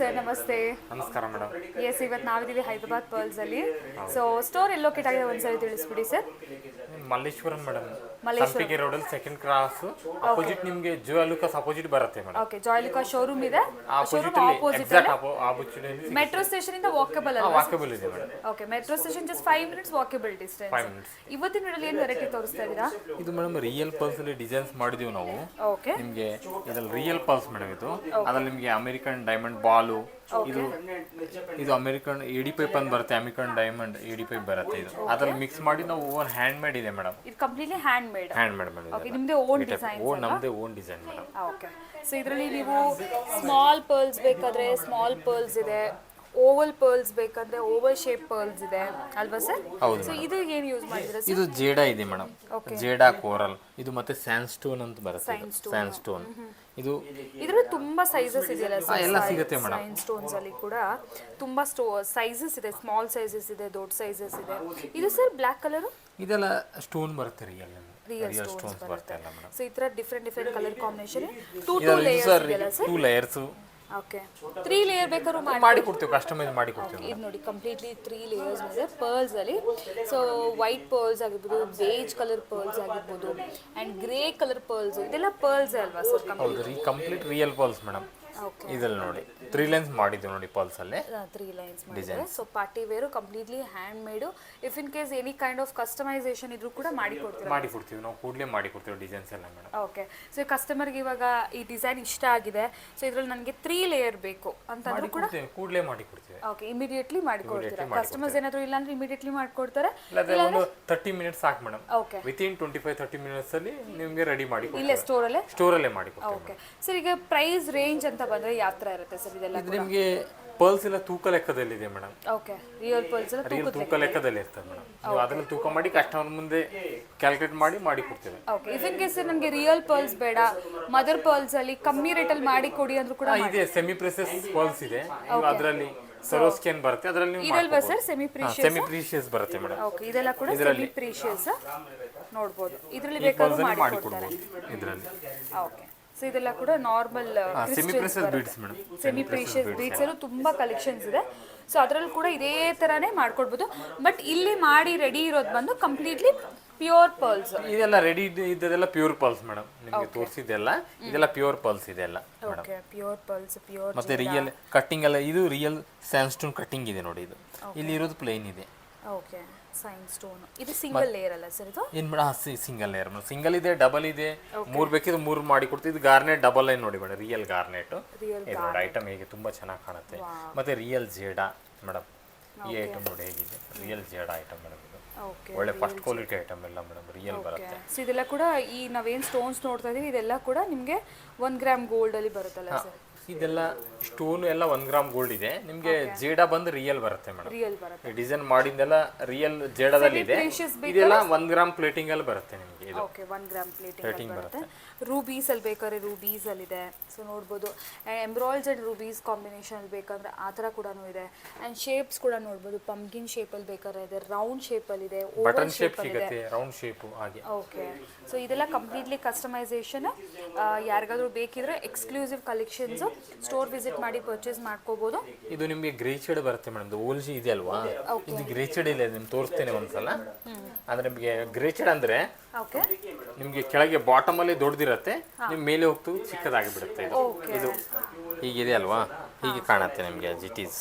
Sir ನಮಸ್ತೆ. ನಮಸ್ಕಾರ madam. S, ಇವತ್ತು ನಾವಿದ್ದೀವಿ ಹೈದರಾಬಾದ್ ಪರ್ಲ್ಸ್ ಅಲ್ಲಿ. ಸೊ ಸ್ಟೋರ್ ಎಲ್ಲಿ ಲೊಕೇಟ್ ಆಗಿದೆ ಒಂದ್ಸರಿ ತಿಳಿಸ್ಬಿಡಿ ಸರ್. ಮಲ್ಲೇಶ್ವರಂ ಮೇಡಮ್, ಮಲ್ಲೇಶ್ವರಂ ಸಂಪಿಗೆ ರೋಡಲ್ಲಿ ಸೆಕೆಂಡ್ ಕ್ರಾಸ್ ಅಪೋಸಿಟ್ ನಿಮಗೆ ಜೋಯ್ ಲುಕಾಸ್ ಅಪೋಸಿಟ್ ಬರುತ್ತೆ madam. Okay, Joy Lucas showroom ಇದೆ. ಶೋರೂಮ್ ಆಪೋಸಿಟ್ ಮೆಟ್ರೋ ಸ್ಟೇಷನ್ ಇಂದ ವಾಕಬಲ್ ಅಲ್ಲ? ವಾಕಬಲ್ ಇದೆ madam. Okay, metro station just 5 minutes walkable distance. 5 minutes. ಇವತ್ತಿನ ವಿಡಿಯೋಲಿ ಏನು ವೆರೈಟಿ ತೋರಿಸ್ತಾ ಇದ್ದೀರಾ? ಇದು ಮೇಡಮ್ ರಿಯಲ್ ಪಲ್ಸ್ ಅಲ್ಲಿ ಡಿಸೈನ್ಸ್ ಮಾಡಿದೀವಿ ನಾವು. ಓಕೆ, ನಿಮಗೆ ಇದ್ರಲ್ಲಿ ರಿಯಲ್ ಪಲ್ಸ್ ಮೇಡಮ್. ಇದು ಅದ್ರಲ್ಲಿ ನಿಮಗೆ ಅಮೆರಿಕನ್ ಡೈಮಂಡ್ ಬಾಲು, ಇದು ಅಮೆರಿಕನ್ ಎಡಿ ಪೈಪ್ ಅಂತ ಬರುತ್ತೆ. ಅಮೆರಿಕನ್ ಡೈಮಂಡ್ ಎಡಿ ಪೈಪ್ ಬರುತ್ತೆ. ಇದು ಅದ್ರಲ್ಲಿ ಮಿಕ್ಸ್ ಮಾಡಿ ನಾವು ಓನ್ ಹ್ಯಾಂಡ್ ಮೇಡ್ ಇದೆ ಮೇಡಮ್. ಇದು completely hand made madam. Okay, ನಿಮ್ಮದೇ ಓನ್ ಡಿಸೈನ್? ನಮ್ಮದೇ own design madam. Okay, so ಇದರಲ್ಲಿ ನೀವು ಸ್ಮಾಲ್ ಪರ್ಲ್ಸ್ ಬೇಕಾದ್ರೆ ಸ್ಮಾಲ್ ಪರ್ಲ್ಸ್ ಇದೆ, ಓವಲ್ ಪರ್ಲ್ಸ್ ಬೇಕಂದ್ರೆ ಓವಲ್ ಶೇಪ್ ಪರ್ಲ್ಸ್ ಇದೆ ಅಲ್ವಾ ಸರ್? ಹೌದು. ಸೊ ಇದು ಏನು ಯೂಸ್ ಮಾಡಿದ್ರೆ ಸರ್? ಇದು ಜೇಡಾ ಇದೆ ಮೇಡಮ್. ಜೇಡಾ ಕೋರಲ್, ಇದು ಮತ್ತೆ ಸ್ಯಾನ್ ಸ್ಟೋನ್ ಅಂತ ಬರುತ್ತೆ. ಸ್ಯಾನ್ ಸ್ಟೋನ್ ಇದು ಇದರಲ್ಲಿ ತುಂಬಾ ಸೈಜಸ್ ಇದೆಯಲ್ಲ ಸರ್? ಎಲ್ಲ ಸಿಗುತ್ತೆ ಮೇಡಮ್. ಸ್ಯಾನ್ ಸ್ಟೋನ್ಸ್ ಅಲ್ಲಿ ಕೂಡ ತುಂಬಾ ಸೈಜಸ್ ಇದೆ. ಸ್ಮಾಲ್ ಸೈಜಸ್ ಇದೆ, ದೊಡ್ಡ ಸೈಜಸ್ ಇದೆ. ಇದು ಸರ್ ಬ್ಲ್ಯಾಕ್ ಕಲರ್ ಇದೆಲ್ಲ ಸ್ಟೋನ್ ಬರುತ್ತೆ. ರಿಯಲ್ ಸ್ಟೋನ್ಸ್ ಬರುತ್ತೆ ಎಲ್ಲ ಮೇಡಮ್. ಸೊ ಈ ತರ ಡಿಫರೆಂಟ್ ಕಲರ್ ಕಾಂಬಿನೇಷನ್. 2 ಲೇಯರ್ಸ್ ಇದೆಯಲ್ಲ ಸರ್? 2 ಲೇಯರ್ಸ್. ಓಕೆ, 3 ಲೇಯರ್ ಬೇಕಾದ್ರೂ ಮಾಡಿ ಕೊಡ್ತೀವಿ, ಕಸ್ಟಮೈಸ್ ಮಾಡಿ ಕೊಡ್ತೀವಿ. ಇದು ನೋಡಿ ಕಂಪ್ಲೀಟ್ಲಿ 3 ಲೇಯರ್ಸ್ ಇದೆ ಪರ್ಲ್ಸ್ ಅಲ್ಲಿ. ಸೊ ವೈಟ್ ಪರ್ಲ್ಸ್ ಆಗಿರ್ಬೋದು, ಬೇಜ್ ಕಲರ್ ಪರ್ಲ್ಸ್ ಆಗಿರ್ಬೋದು, ಅಂಡ್ ಗ್ರೇ ಕಲರ್ ಪರ್ಲ್ಸ್, ಇದೆಲ್ಲ ಪರ್ಲ್ಸ್ ಅಲ್ವಾ ಸರ್? ಹೌದು, ಕಂಪ್ಲೀಟ್ ರಿಯಲ್ ಪರ್ಲ್ಸ್ ಮೇಡಮ್. ಇದ್ರಲ್ಲಿ ನೋಡಿ 3 ಲೈನ್ಸ್ ಮಾಡಿದ್ದೀವಿ ನೋಡಿ ಪಲ್ಸ್ ಅಲ್ಲೇ. 3 ಲೈನ್ಸ್ ಮಾಡಿದ್ರೆ so party wear completely hand made. If in case any kind of customisation ಇದ್ರೂ ಕೂಡ ಮಾಡಿ ಕೊಡ್ತೀವಿ ನಾವು ಕೂಡಲೇ ಮಾಡಿ ಕೊಡ್ತೀವಿ ಡಿಸೈನ್ಸ್ ಎಲ್ಲ ಮೇಡಮ್. ಓಕೆ, ಸೊ ಕಸ್ಟಮರ್ಗೆ ಇವಾಗ ಈ ಡಿಸೈನ್ ಇಷ್ಟ ಆಗಿದೆ, ಸೊ ಇದ್ರಲ್ಲಿ ನನಗೆ 3 ಲೇಯರ್ ಬೇಕು ಅಂತಂದ್ರೂ ಕೂಡ ಕೂಡಲೇ ಮಾಡಿ ಕೊಡ್ತೀವಿ. ಓಕೆ, ಇಮಿಡಿಯೇಟ್ಲಿ ಮಾಡಿ ಕೊಡ್ತೀರಾ? ಕಸ್ಟಮರ್ಸ್ ಏನಾದರೂ ಇಲ್ಲ ಅಂದ್ರೆ ಇಮಿಡಿಯೇಟ್ಲಿ ಮಾಡ್ಕೊಡ್ತಾರೆ. ಒಂದು 30 ಮಿನಿಟ್ಸ್ ಸಾಕು ಮೇಡಮ್. ಓಕೆ, ವಿತಿನ್ 25-30 ಮಿನಿಟ್ಸ್ ಅಲ್ಲಿ ನಿಮಗೆ ರೆಡಿ ಮಾಡಿ ಕೊಡ್ತೀವಿ. ಇಲ್ಲೇ ಸ್ಟೋರಲ್ಲೇ ಮಾಡಿ ಕೊಡ್ತೀವಿ. ಓಕೆ ಸರ್, ಈಗ ಪ್ರೈಸ್ ರೇಂಜ್ ಅಂತ ಬಂದ್ರೆ ಯಾವ ತರ ಇರುತ್ತೆ ಸರ್ ಇದೆಲ್ಲ? ಇದು ನಿಮಗೆ ಪರ್ಲ್ಸ್ ಎಲ್ಲ ತೂಕ ಲೆಕ್ಕದಲ್ಲಿ ಇದೆ ಮೇಡಮ್. ಓಕೆ, ರಿಯಲ್ ಪರ್ಲ್ಸ್ ಎಲ್ಲ ತೂಕ ಲೆಕ್ಕದಲ್ಲಿ ಇರ್ತದೆ ಮೇಡಮ್. ನೀವು ಅದನ್ನ ತೂಕ ಮಾಡಿ ಕಸ್ಟಮರ್ ಮುಂದೆ ಕ್ಯಾಲ್ಕುಲೇಟ್ ಮಾಡಿ ಕೊಡ್ತೇವೆ. ಓಕೆ, ಇಫ್ ಇನ್ ಕೇಸ್ ನನಗೆ ರಿಯಲ್ ಪರ್ಲ್ಸ್ ಬೇಡ, ಮದರ್ ಪರ್ಲ್ಸ್ ಅಲ್ಲಿ ಕಮ್ಮಿ ರೇಟ್ ಅಲ್ಲಿ ಮಾಡಿ ಕೊಡಿ ಅಂದ್ರೂ ಕೂಡ ಇದೆ. ಸೆಮಿ ಪ್ರೆಸಸ್ ಪರ್ಲ್ಸ್ ಇದೆ, ಅದರಲ್ಲಿ ಸರೋಸ್ಕಿಯನ್ ಬರುತ್ತೆ. ಅದರಲ್ಲಿ ಇದಲ್ವಾ ಸರ್ ಸೆಮಿ ಪ್ರೀಶಿಯಸ್ ಬರುತ್ತೆ ಮೇಡಮ್. ಓಕೆ, ಇದೆಲ್ಲ ಕೂಡ ಸೆಮಿ ಪ್ರೀಶಿಯಸ್ ನೋಡಬಹುದು. ಇದರಲ್ಲಿ ಬೇಕಾದ್ರೂ ಮಾಡಿ ಕೊಡ್ತಾರೆ ಇದರಲ್ಲಿ. ಓಕೆ, ಸೊ ಇದೆಲ್ಲ ಕೂಡ normal semi precious beads madam. Semi precious beads ಅಲ್ಲೂ ತುಂಬಾ ಕಲೆಕ್ಷನ್ಸ್ ಇದೆ. ಸೊ ಅದರಲ್ಲಿ ಕೂಡ ಇದೇ ತರಾನೇ ಮಾಡ್ಕೊಡ್ಬೋದು. ಬಟ್ ಇಲ್ಲಿ ಮಾಡಿ ರೆಡಿ ಇರೋದು ಬಂದು ಕಂಪ್ಲೀಟ್ಲಿ ಪ್ಯೂರ್ ಪರ್ಲ್ಸ್. ಇದೆಲ್ಲ ರೆಡಿ ಇದ್ದದೆಲ್ಲ ಪ್ಯೂರ್ ಪರ್ಲ್ಸ್ ಮೇಡಮ್. ನಿಮಗೆ ತೋರಿಸಿದೆಲ್ಲ ಇದೆಲ್ಲ ಪ್ಯೂರ್ ಪರ್ಲ್ಸ್ ಇದೆ ಎಲ್ಲ. Okay, pure pearls, pure. ಮತ್ತೆ ರಿಯಲ್ ಕಟ್ಟಿಂಗ್ ಎಲ್ಲ ಇದು ರಿಯಲ್ ಸ್ಯಾನ್ ಸ್ಟೋನ್ ಕಟ್ಟಿಂಗ್ ಇದೆ ನೋಡಿ. ಇದು ಇಲ್ಲಿ ಇರೋದು ಪ್ಲೇನ್ ಇದೆ. Okay, sign stone. ಇದು ಸಿಂಗಲ್ ಲೇಯರ್ ಅಲ್ಲ ಸರ್? ಇದು ಏನು madam? Single layer madam. Single ಇದೆ, ಡಬಲ್ ಇದೆ, 3 ಬೇಕಿದ್ರೆ 3 ಮಾಡಿ ಕೊಡ್ತೀವಿ. ಇದು ಗಾರ್ನೆಟ್ ಡಬಲ್ ಲೈನ್ ನೋಡಿ ಮೇಡಮ್, ರಿಯಲ್ ಗಾರ್ನೆಟ್. ಇದು ನೋಡಿ ಐಟಮ್ ಹೇಗೆ ತುಂಬಾ ಚೆನ್ನಾಗಿ ಕಾಣುತ್ತೆ. ಮತ್ತೆ ರಿಯಲ್ ಜೇಡಾ ಮೇಡಮ್. ಈ ಐಟಮ್ ನೋಡಿ ಹೇಗಿದೆ, ರಿಯಲ್ ಜೇಡಾ ಐಟಮ್ ಮೇಡಮ್. ಇದು ಒಳ್ಳೆ ಫಸ್ಟ್ ಕ್ವಾಲಿಟಿ ಐಟಮ್ ಎಲ್ಲ ಮೇಡಮ್, ರಿಯಲ್ ಬರುತ್ತೆ. ಸೊ ಇದೆಲ್ಲ ಕೂಡ ಈ ನಾವೇನು ಸ್ಟೋನ್ಸ್ ನೋಡ್ತಾ ಇದೀವಿ ಇದೆಲ್ಲ ಕೂಡ ನಿಮಗೆ 1 ಗ್ರಾಮ್ ಗೋಲ್ಡ್ ಅಲ್ಲಿ ಬರುತ್ತಲ್ಲ ಸರ್? ಇದೆಲ್ಲ ಸ್ಟೋನ್ ಎಲ್ಲ 1 ಗ್ರಾಮ್ ಗೋಲ್ಡ್ ಇದೆ. ನಿಮಗೆ ಜೇಡಾ ಬಂದು ರಿಯಲ್ ಬರುತ್ತೆ ಮೇಡಮ್. ರಿಯಲ್ ಬರುತ್ತೆ. ಡಿಸೈನ್ ಮಾಡಿದ್ದೆಲ್ಲ ರಿಯಲ್ ಜೇಡಾದಲ್ಲಿ ಇದೆ. ಇದೆಲ್ಲ 1 ಗ್ರಾಮ್ ಪ್ಲೇಟಿಂಗ್ ಅಲ್ಲಿ ಬರುತ್ತೆ ನಿಮಗೆ. ಇದು ಓಕೆ, 1 ಗ್ರಾಮ್ ಪ್ಲೇಟಿಂಗ್ ಬರುತ್ತೆ. ರೂಬೀಸ್ ಅಲ್ಲಿ ಬೇಕಾದ್ರೆ ರೂಬೀಸ್ ಅಲ್ಲಿ ಇದೆ. ಸೊ ನೋಡ್ಬೋದು, ಎಂಬ್ರಾಯ್ಡ್ಸ್ ಅಂಡ್ ರೂಬೀಸ್ ಕಾಂಬಿನೇಷನ್ ಅಲ್ಲಿ ಬೇಕಂದ್ರೆ ಆ ಥರ ಕೂಡ ಇದೆ. ಅಂಡ್ ಶೇಪ್ಸ್ ಕೂಡ ನೋಡ್ಬೋದು. ಪಂಪ್ಕಿನ್ ಶೇಪ್ ಅಲ್ಲಿ ಬೇಕಾದ್ರೆ ಇದೆ, ರೌಂಡ್ ಶೇಪ್ ಅಲ್ಲಿ ಇದೆ, ಬಟನ್ ಶೇಪ್ ಸಿಗುತ್ತೆ, ರೌಂಡ್ ಶೇಪ್ ಹಾಗೆ. ಓಕೆ, ಸೊ ಇದೆಲ್ಲ ಕಂಪ್ಲೀಟ್ಲಿ ಕಸ್ಟಮೈಸೇಷನ್. ಯಾರಿಗಾದ್ರೂ ಬೇಕಿದ್ರೆ ಎಕ್ಸ್ಕ್ಲೂಸಿವ್ ಕಲೆಕ್ಷನ್ಸ್ ಸ್ಟೋರ್ ವಿಸಿಟ್ ಮಾಡಿ ಪರ್ಚೇಸ್ ಮಾಡ್ಕೋಬಹುದು. ಇದು ನಿಮಗೆ ಗ್ರೇ ಶೇಡ್ ಬರುತ್ತೆ ಮೇಡಮ್. ಓಲ್ಜಿ ಇದೆ ಅಲ್ವಾ, ಇದು ಗ್ರೇ ಶೇಡ್ ಇಲ್ಲ. ನಿಮ್ಗೆ ತೋರಿಸ್ತೇನೆ ಒಂದ್ಸಲ. ಅಂದ್ರೆ ನಿಮಗೆ ಗ್ರೇ ಶೇಡ್ ಅಂದ್ರೆ ನಿಮ್ಗೆ ಕೆಳಗೆ ಬಾಟಮ್ ಅಲ್ಲಿ ದೊಡ್ಡದಿರತ್ತೆ, ನಿಮ್ ಮೇಲೆ ಹೋಗ್ತು ಚಿಕ್ಕದಾಗಿ ಬಿಡುತ್ತೆ. ಇದು ಹೀಗಿದೆ ಅಲ್ವಾ, ಹೀಗೆ ಕಾಣುತ್ತೆ ನಿಮ್ಗೆ ಜಿಟೀಸ್.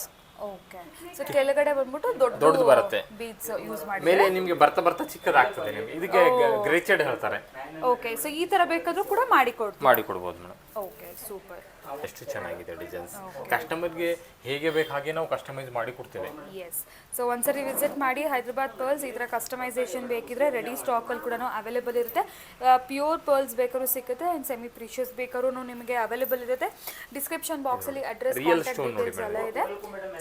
ಓಕೆ, ಸೊ ಕೆಳಗಡೆ ಬಂದ್ಬಿಟ್ಟು ದೊಡ್ಡದು ಬರುತ್ತೆ, ಬೀಡ್ಸ್ ಯೂಸ್ ಮಾಡಿ ಮೇಲೆ ನಿಮ್ಗೆ ಬರ್ತಾ ಚಿಕ್ಕದಾಗ್ತದೆ ನಿಮ್ಗೆ. ಇದಕ್ಕೆ ಗ್ರೇ ಶೇಡ್ ಹೇಳ್ತಾರೆ. ಓಕೆ, ಸೊ ಈ ತರ ಬೇಕಾದ್ರೂ ಕೂಡ ಮಾಡಿ ಕೊಡ್ಬೋದು ಮೇಡಮ್. Okay, super. ಎಷ್ಟು ಚೆನ್ನಾಗಿದೆ ಡಿಸೈನ್ಸ್. ಕಸ್ಟಮರ್ಗೆ ಹೇಗೆ ಬೇಕು ಹಾಗೆ ನಾವು ಕಸ್ಟಮೈಸ್ ಮಾಡಿ ಕೊಡ್ತೇವೆ. ಎಸ್, ಸೊ ಒಂದ್ಸರಿ ವಿಸಿಟ್ ಮಾಡಿ ಹೈದರಾಬಾದ್ ಪರ್ಲ್ಸ್. ಈ ಥರ ಕಸ್ಟಮೈಸೇಷನ್ ಬೇಕಿದ್ರೆ ರೆಡಿ ಸ್ಟಾಕಲ್ಲಿ ಕೂಡ ಅವೈಲೇಬಲ್ ಇರುತ್ತೆ. ಪ್ಯೂರ್ ಪರ್ಲ್ಸ್ ಬೇಕಾದ್ರೂ ಸಿಗುತ್ತೆ, ಆ್ಯಂಡ್ ಸೆಮಿ ಪ್ರೀಶಿಯಸ್ ಬೇಕಾದ್ರೂ ನಿಮಗೆ ಅವೈಲೇಬಲ್ ಇರುತ್ತೆ. ಡಿಸ್ಕ್ರಿಪ್ಷನ್ ಬಾಕ್ಸಲ್ಲಿ ಅಡ್ರೆಸ್, ಕಾಂಟ್ಯಾಕ್ಟ್ ಡೀಟೇಲ್ಸ್ ಎಲ್ಲ ಇದೆ.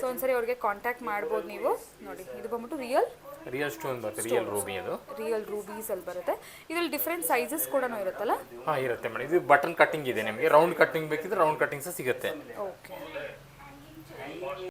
ಸೊ ಒಂದ್ಸರಿ ಅವ್ರಿಗೆ ಕಾಂಟ್ಯಾಕ್ಟ್ ಮಾಡ್ಬೋದು ನೀವು. ನೋಡಿ, ಇದು ಬಂದ್ಬಿಟ್ಟು ರಿಯಲ್ ಸ್ಟೋನ್ ಬರುತ್ತೆ, ರಿಯಲ್ ರೂಬಿ. ಅದು ರಿಯಲ್ ರೂಬೀಸ್ ಅಲ್ಲಿ ಬರುತ್ತೆ. ಇದರಲ್ಲಿ ಡಿಫ್ರೆಂಟ್ ಸೈಜಸ್ ಕೂಡ ಇರುತ್ತಲ್ಲ? ಇರುತ್ತೆ ಮೇಡಮ್. ಇದು ಬಟನ್ ಕಟ್ಟಿಂಗ್ ಇದೆ ನಿಮಗೆ. ರೌಂಡ್ ಕಟ್ಟಿಂಗ್ ಬೇಕಿದ್ರೆ ರೌಂಡ್ ಕಟ್ಟಿಂಗ್ ಸಹ ಸಿಗುತ್ತೆ. ಓಕೆ.